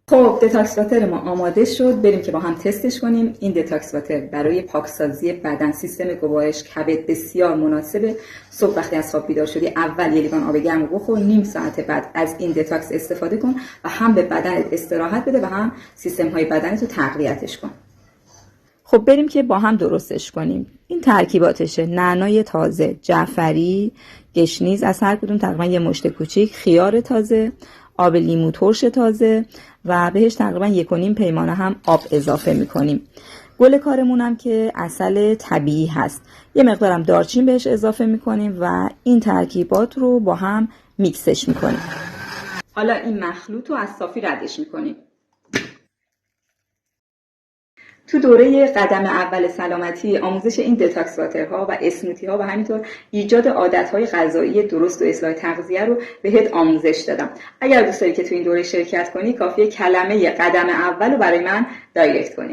خب دتاکس واتر ما آماده شد، بریم که با هم تستش کنیم. این دتاکس واتر برای پاکسازی بدن، سیستم گوارش، کبد بسیار مناسبه. صبح وقتی از خواب بیدار شدی اول یه لیوان آب گرم رو بخور، نیم ساعت بعد از این دتاکس استفاده کن و هم به بدنت استراحت بده و هم سیستم های بدنت رو تقویتش کن. خب بریم که با هم درستش کنیم. این ترکیباتشه: نعنای تازه، جعفری، گشنیز از هر کدوم تقریبا یه مشت کوچیک، خیار تازه، آب لیمو ترش تازه و بهش تقریبا 1.5 پیمانه هم آب اضافه میکنیم. گل کارمونم که عسل طبیعی هست، یه مقدارم دارچین بهش اضافه میکنیم و این ترکیبات رو با هم میکسش میکنیم. حالا این مخلوط رو از صافی ردش میکنیم. تو دوره قدم اول سلامتی آموزش این دتاکس واترها و اسموتی ها و همینطور ایجاد عادت‌های غذایی درست و اصلاح تغذیه رو بهت آموزش دادم. اگر دوست داری که تو این دوره شرکت کنی کافیه کلمه قدم اول رو برای من دایرکت کنی.